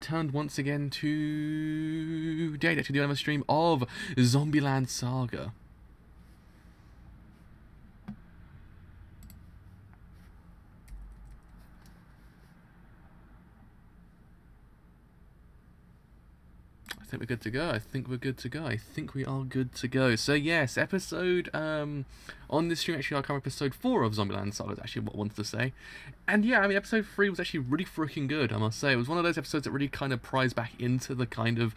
returned once again today to do another stream of Zombieland Saga. I think we're good to go. I think we're good to go. I think we are good to go. So yes, episode on this stream, actually, I'll cover episode 4 of Zombieland Saga, is actually what I wanted to say. And yeah, I mean, episode 3 was actually really freaking good, I must say. It was one of those episodes that really kind of pries back into the kind of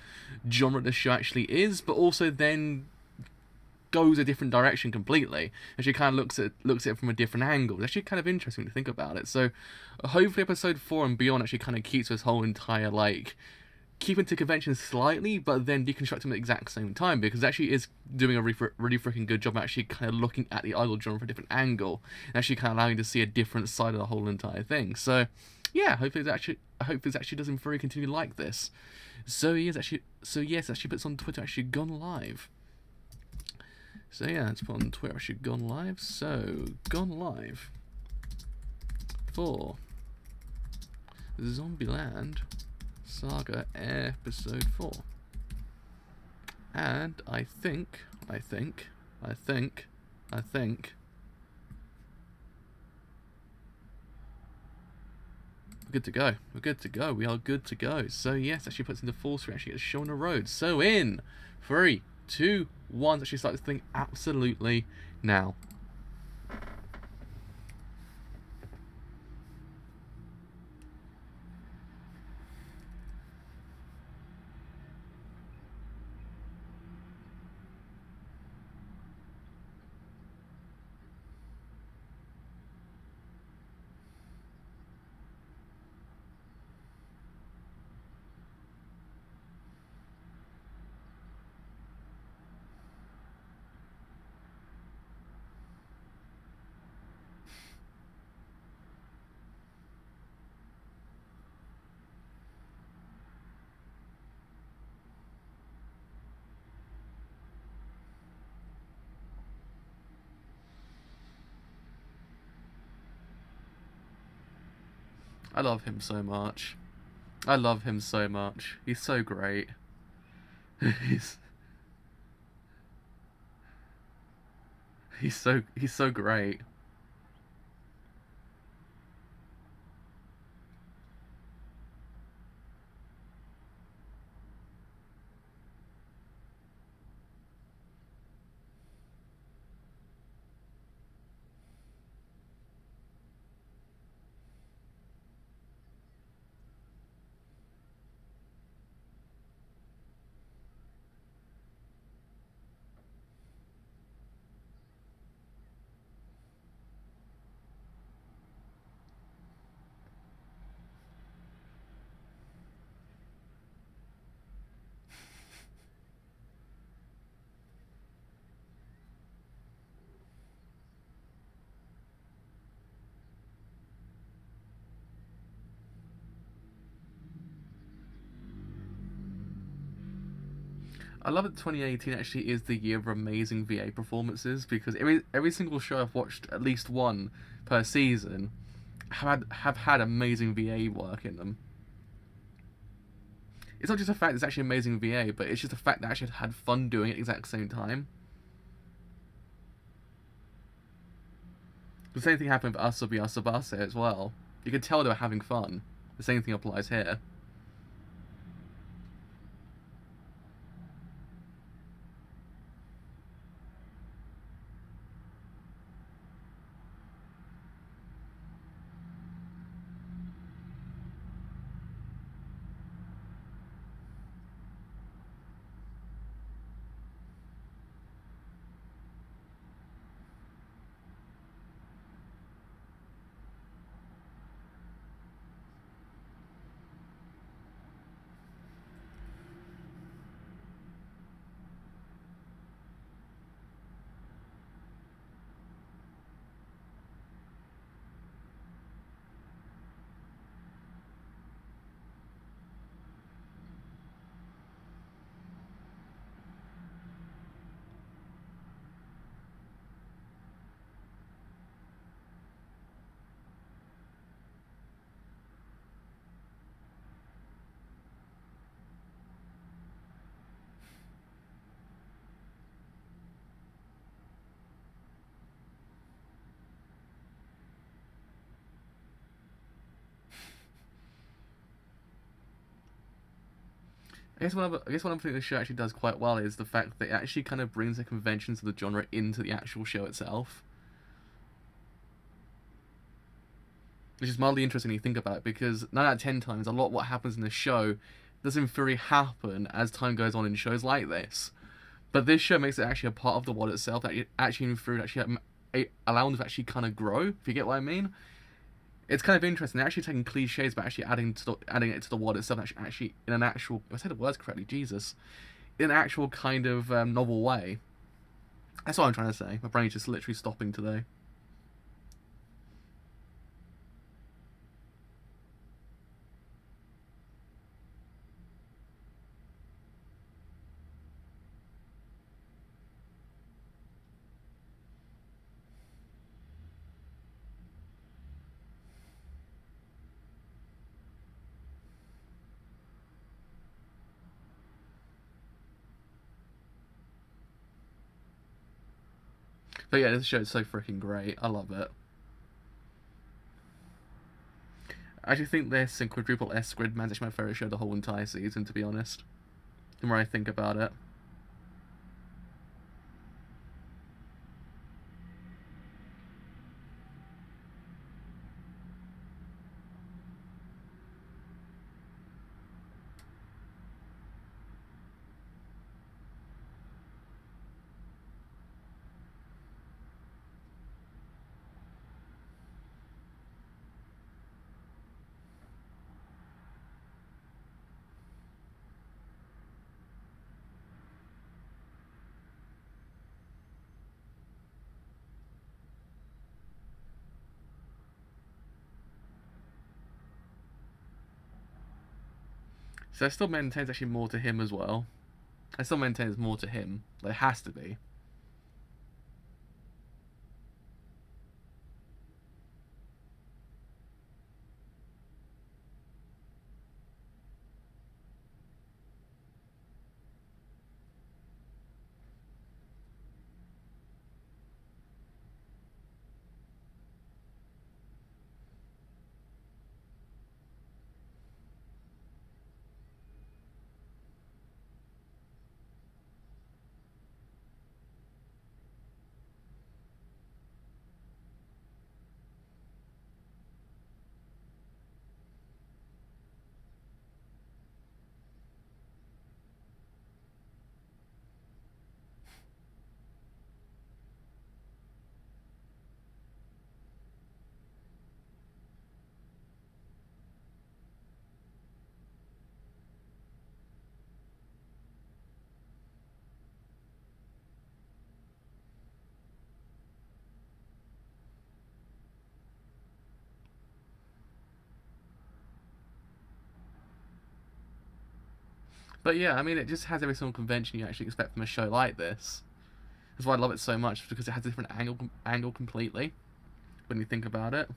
genre the show actually is, but also then goes a different direction completely. Actually kind of looks at it from a different angle. It's actually kind of interesting to think about it. So hopefully episode 4 and beyond actually kind of keeps this whole entire, like, keeping to convention slightly, but then deconstructing them at the exact same time, because it actually is doing a really freaking good job actually kind of looking at the idol genre from a different angle, and actually kind of allowing you to see a different side of the whole entire thing. So yeah, hopefully I hope this actually doesn't very continue like this. So yes, actually puts on Twitter actually gone live. So yeah, let's put on Twitter actually gone live. So gone live for Zombieland Saga episode 4, and I think we're good to go. We're good to go. We are good to go. So yes, actually puts into full screen, actually gets shown the road. So in 3, 2, 1, actually start this thing absolutely now. I love him so much. I love him so much. He's so great. he's so great. I love that 2018 actually is the year of amazing VA performances, because every single show I've watched, at least one per season, have had amazing VA work in them. It's not just the fact it's actually amazing VA, but it's just the fact that I actually had fun doing it at the exact same time. The same thing happened with Asobi Asobase as well. You could tell they were having fun. The same thing applies here. I guess one other thing the show actually does quite well is the fact that it actually kind of brings the conventions of the genre into the actual show itself. Which is mildly interesting when you think about it, because 9 out of 10 times, a lot of what happens in the show does in theory happen as time goes on in shows like this. But this show makes it actually a part of the world itself, that actually in theory actually allowing them to actually kind of grow, if you get what I mean. It's kind of interesting. They're actually taking cliches, but actually adding it to the world itself. Actually, in an actual, if I say the words correctly, Jesus, in an actual kind of novel way. That's what I'm trying to say. My brain's just literally stopping today. But yeah, this show is so freaking great. I love it. I actually think this and Quadruple S Squid Man's actually my favourite show the whole entire season, to be honest. The more I think about it. So I still maintain it's actually more to him as well. I still maintain it's more to him. There has to be. But yeah, I mean, it just has every single convention you actually expect from a show like this. That's why I love it so much, because it has a different angle completely, when you think about it.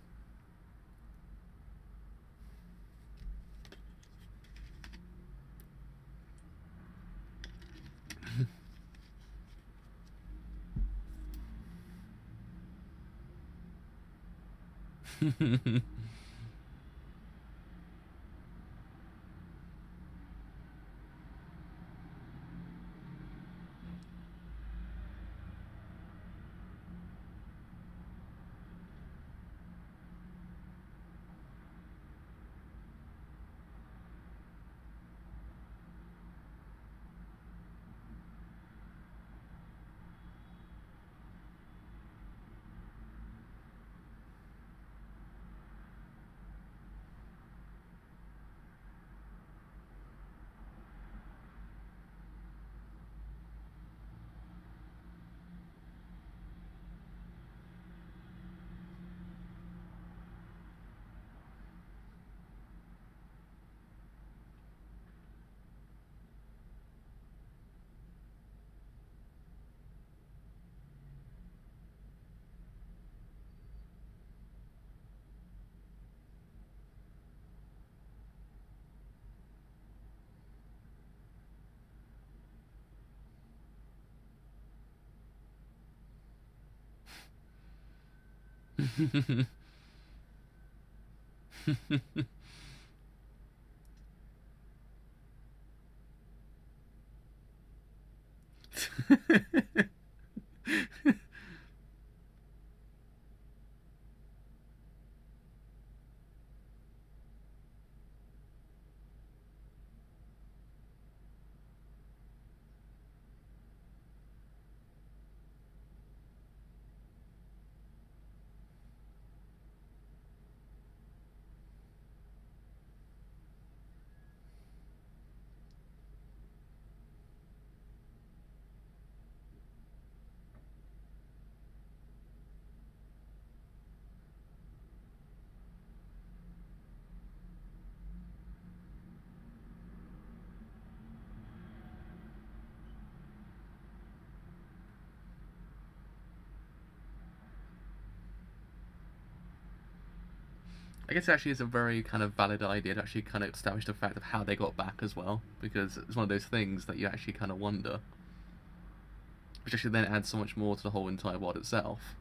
I guess it actually is a very kind of valid idea to actually kind of establish the fact of how they got back as well, because it's one of those things that you actually kind of wonder, which actually then adds so much more to the whole entire world itself.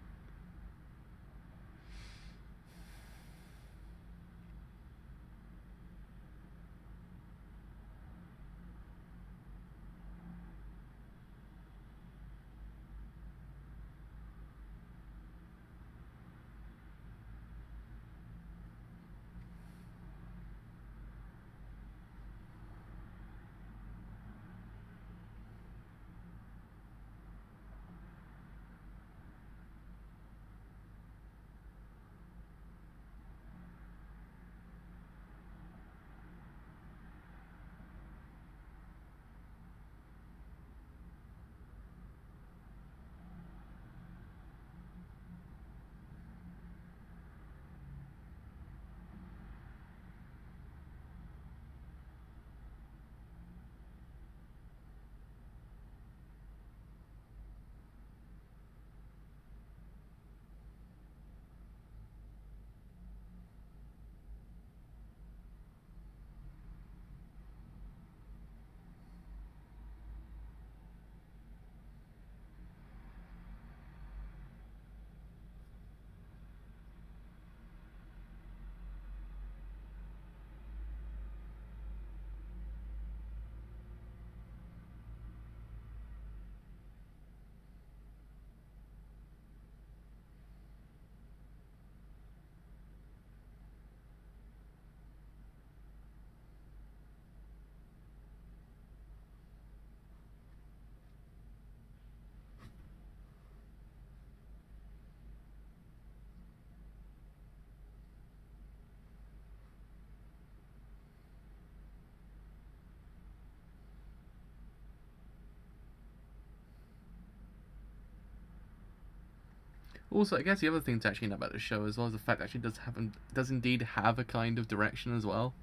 Also, I guess the other thing to actually know about the show as well is the fact that it actually does indeed have a kind of direction as well.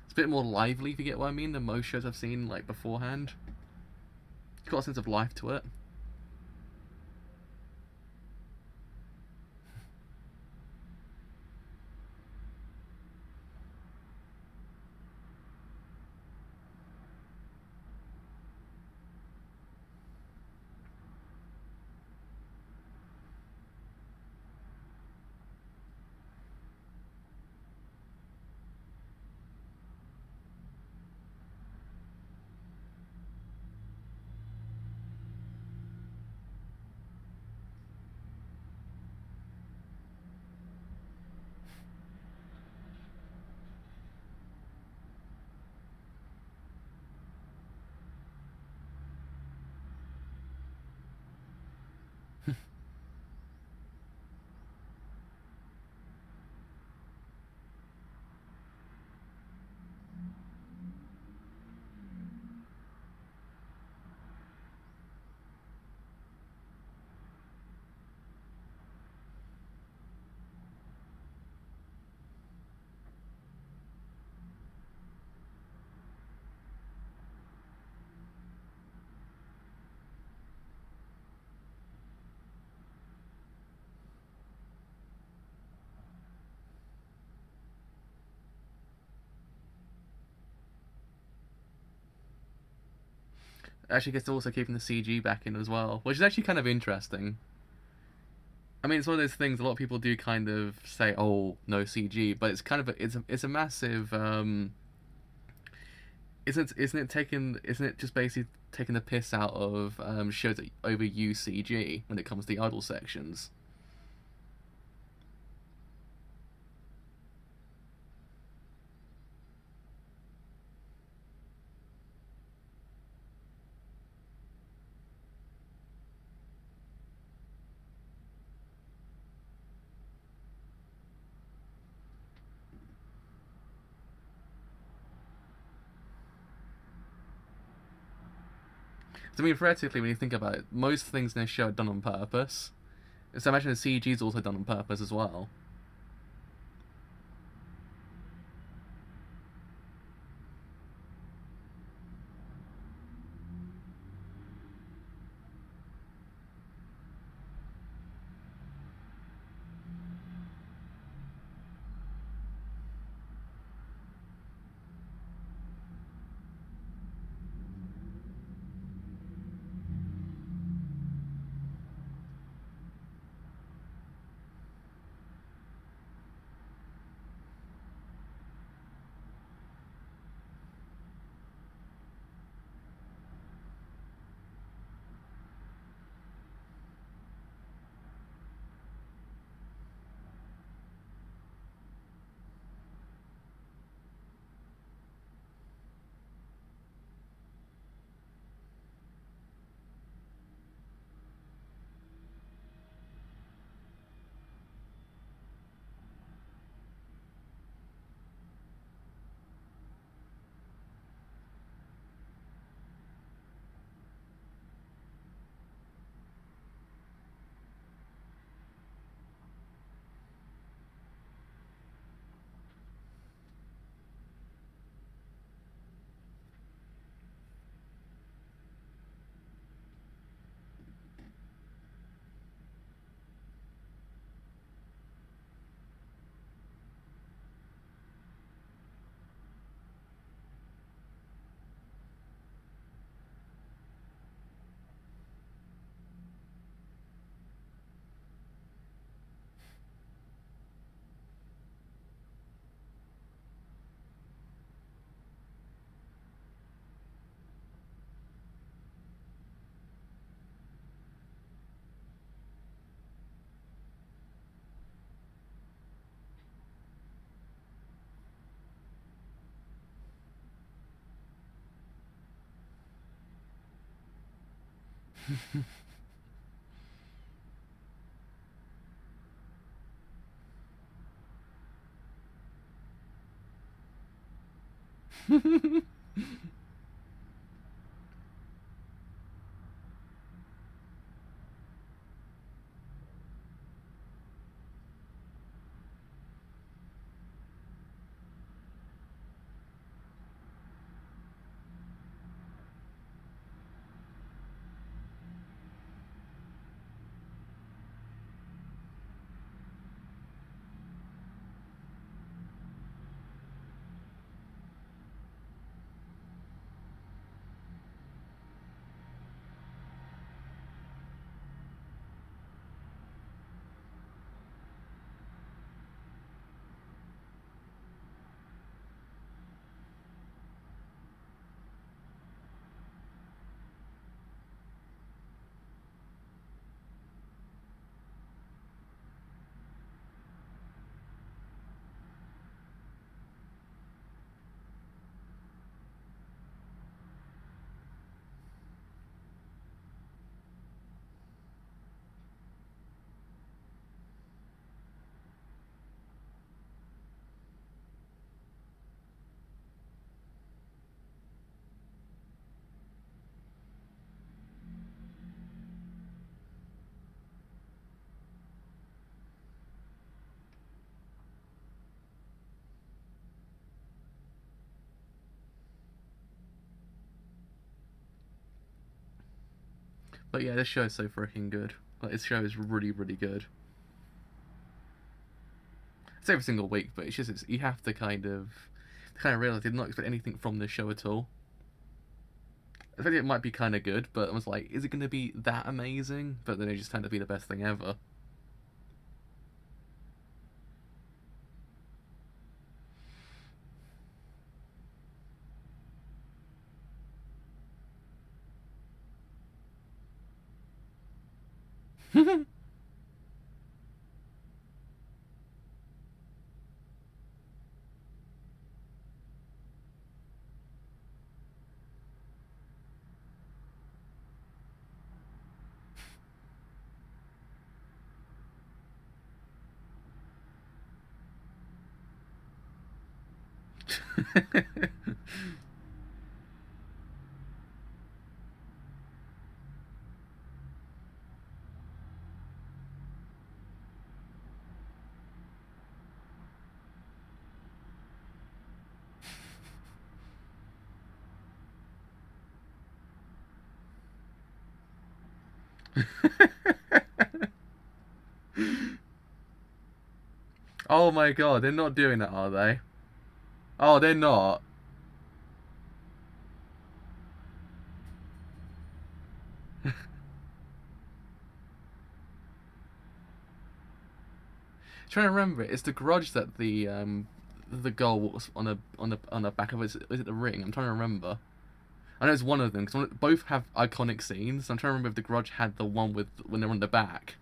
It's a bit more lively, if you get what I mean, than most shows I've seen like beforehand. It's got a sense of life to it. Actually gets also keeping the CG back in as well, which is actually kind of interesting. I mean, it's one of those things a lot of people do kind of say, "Oh, no CG," but it's kind of it's a massive isn't it just basically taking the piss out of shows that overuse CG when it comes to the idol sections? I mean, theoretically, when you think about it, most things in this show are done on purpose. So imagine the CG is also done on purpose as well. But yeah, this show is so freaking good. Like, this show is really, really good. It's every single week, but you have to kind of realize they did not expect anything from this show at all. I think it might be kind of good, but I was like, is it going to be that amazing? But then it just turned to be the best thing ever. Oh my god, they're not doing that, are they? Oh, they're not. Trying to remember it. It's the Grudge that the girl walks on a back of it. Is it the Ring? I'm trying to remember. I know it's one of them because both have iconic scenes. I'm trying to remember if the Grudge had the one with when they're on the back.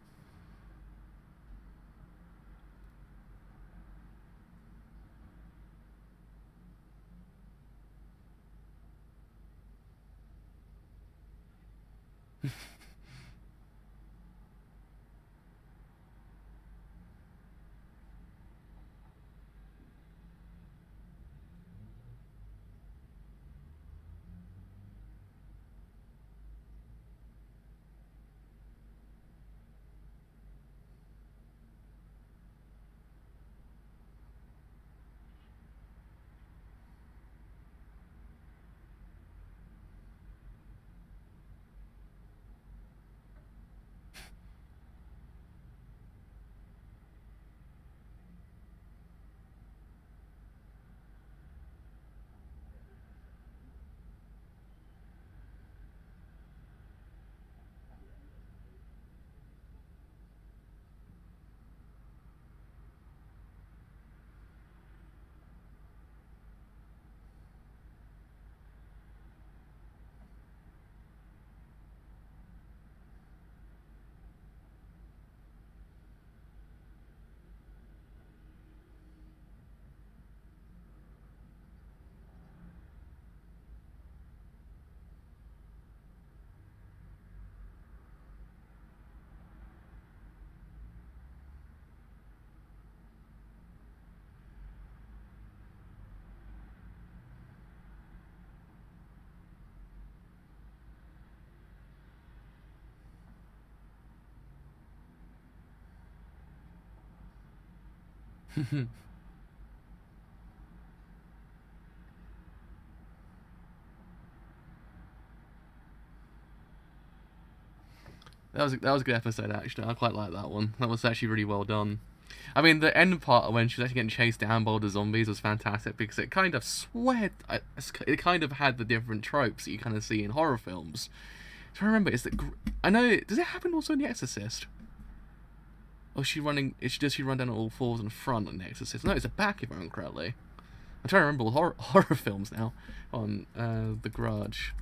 That was a good episode actually. I quite like that one. That was actually really well done. I mean, the end part when she was actually getting chased down by all the zombies was fantastic because it kind of it kind of had the different tropes that you kind of see in horror films. So I remember, I know, does it happen also in The Exorcist? Or does she run down on all fours in front on The Exorcist? No, it's the back if I remember correctly. I'm trying to remember all horror films now on The Grudge.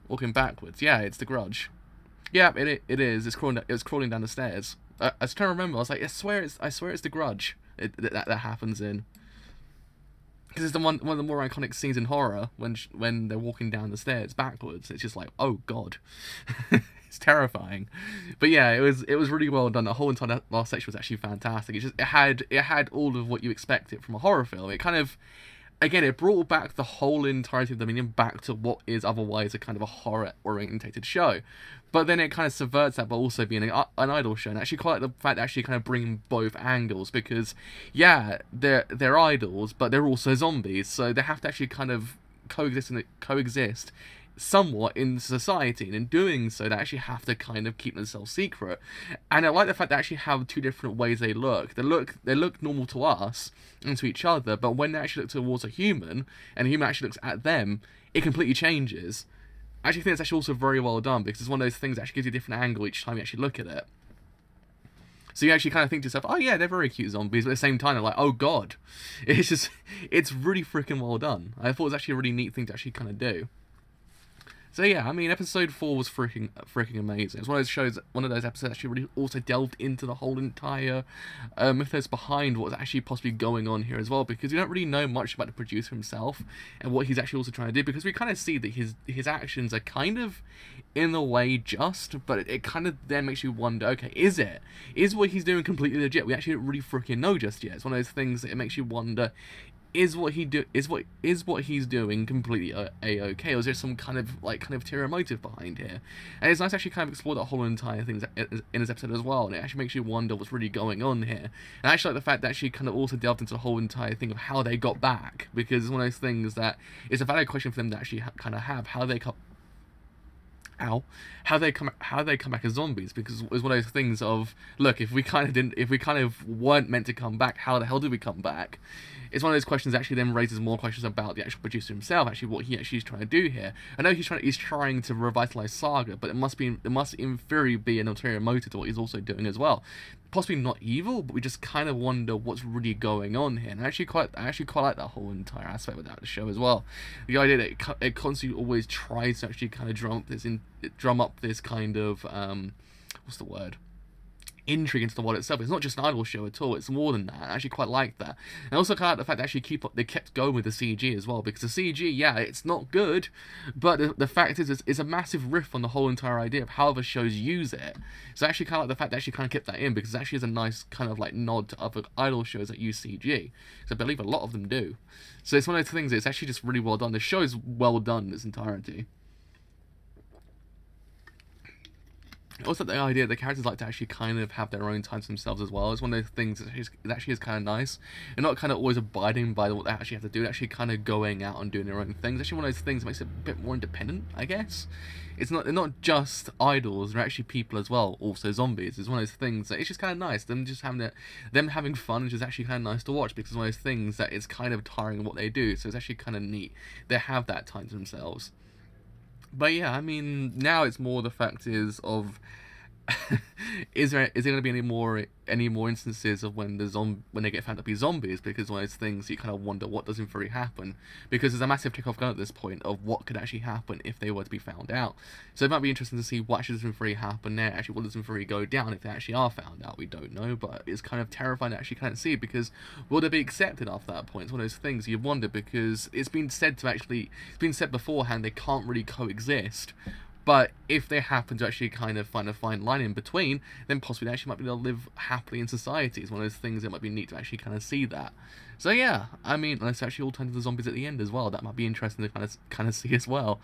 Walking backwards. Yeah, it's The Grudge. Yeah, it is. It's crawling down the stairs. I was trying to remember. I was like, I swear it's The Grudge. That happens in. Because it's one of the more iconic scenes in horror when they're walking down the stairs backwards. It's just like, oh god, it's terrifying. But yeah, it was really well done. The whole entire last section was actually fantastic. It had all of what you expected from a horror film. It kind of, again, it brought back the whole entirety of the medium back to what is otherwise a kind of a horror-orientated show. But then it kind of subverts that by also being an idol show. And I actually quite like the fact that actually kind of bringing both angles because, yeah, they're idols, but they're also zombies. So they have to actually kind of coexist somewhat in society, and in doing so they actually have to kind of keep themselves secret. And I like the fact they actually have two different ways they look. They look normal to us and to each other, but when they actually look towards a human and a human actually looks at them, it completely changes. I actually think it's actually also very well done because it's one of those things that actually gives you a different angle each time you actually look at it. So you actually kind of think to yourself, oh yeah, they're very cute zombies, but at the same time they're like, oh god. It's really freaking well done. I thought it was actually a really neat thing to actually kind of do. So yeah, I mean, episode 4 was freaking amazing. It's one of those shows, one of those episodes that actually really also delved into the whole entire mythos behind what's actually possibly going on here as well, because we don't really know much about the producer himself and what he's actually also trying to do, because we kind of see that his actions are kind of, in a way, just, but it kind of then makes you wonder, okay, is what he's doing completely legit? We actually don't really freaking know just yet. It's one of those things that it makes you wonder, is what he's doing completely a-okay, or is there some kind of ulterior motive behind here? And it's nice to actually kind of explore that whole entire thing in this episode as well, and it actually makes you wonder what's really going on here. And I actually like the fact that she kind of also delved into the whole entire thing of how they got back, because it's one of those things that it's a valid question for them to actually kind of have, how they come back as zombies, because it's one of those things of, look, if we kind of weren't meant to come back, how the hell did we come back? It's one of those questions that actually then raises more questions about the actual producer himself, actually what he actually is trying to do here. I know he's trying to revitalize Saga, but it must in theory be an ulterior motive to what he's also doing as well. Possibly not evil, but we just kind of wonder what's really going on here. And I actually quite like that whole entire aspect without the show as well. The idea that it constantly always tries to actually kind of drum up this kind of what's the word? Intrigue into the world itself. It's not just an idol show at all, it's more than that. I actually quite like that. And I also kind of like the fact that actually they kept going with the CG as well, because the CG, yeah, it's not good, but the fact is it's a massive riff on the whole entire idea of how other shows use it. So I actually kind of like the fact that actually kind of kept that in, because it actually is a nice kind of like nod to other idol shows that use CG, because I believe a lot of them do. So it's one of those things, it's actually just really well done. The show is well done in its entirety. Also, the idea that the characters like to actually kind of have their own time to themselves as well is one of those things that actually is kind of nice. They're not kind of always abiding by what they actually have to do. They're actually kind of going out and doing their own things. Actually, one of those things that makes it a bit more independent, I guess. They're not just idols. They're actually people as well. Also zombies. It's one of those things that it's just kind of nice. Them having fun is just actually kind of nice to watch, because it's one of those things that it's kind of tiring of what they do. So it's actually kind of neat. They have that time to themselves. But yeah, I mean, now it's more the fact is of is there going to be any more instances of when they get found to be zombies? Because one of those things you kind of wonder what does in theory happen, because there's a massive tick-off gun at this point of what could actually happen if they were to be found out. So it might be interesting to see what actually does in theory happen there. Actually, what does in theory go down if they actually are found out? We don't know, but it's kind of terrifying to actually kind of see, because will they be accepted after that point? It's one of those things you wonder, because it's been said beforehand they can't really coexist. But if they happen to actually kind of find a fine line in between, then possibly they actually might be able to live happily in society. It's one of those things that might be neat to actually kind of see that. So yeah, I mean, unless they actually all turn to the zombies at the end as well, that might be interesting to kind of see as well.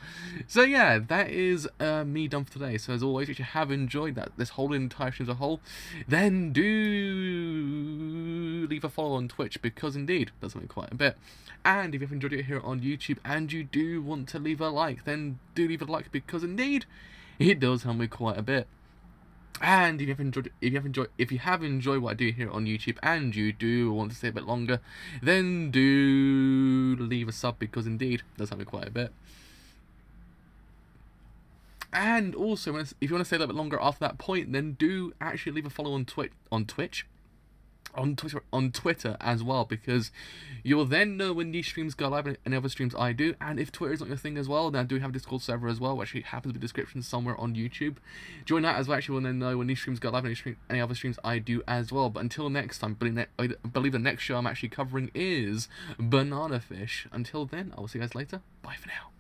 So yeah, that is me done for today. So as always, if you have enjoyed this whole entire stream as a whole, then do leave a follow on Twitch, because indeed it does something quite a bit. And if you've enjoyed it here on YouTube and you do want to leave a like, then do leave a like, because indeed it does help me quite a bit. And if you have enjoyed what I do here on YouTube and you do want to stay a bit longer, then do leave a sub, because indeed it does help me quite a bit. And also, if you want to stay a little bit longer after that point, then do actually leave a follow on Twitch. On Twitter as well, because you'll then know when these streams go live and other streams I do. And if Twitter is not your thing as well, then I do have a Discord server as well, which actually happens to be in the description somewhere on YouTube. Join that as well. Actually, will then know when these streams go live and any other streams I do as well. But until next time, I believe the next show I'm actually covering is Banana Fish. Until then, I will see you guys later. Bye for now.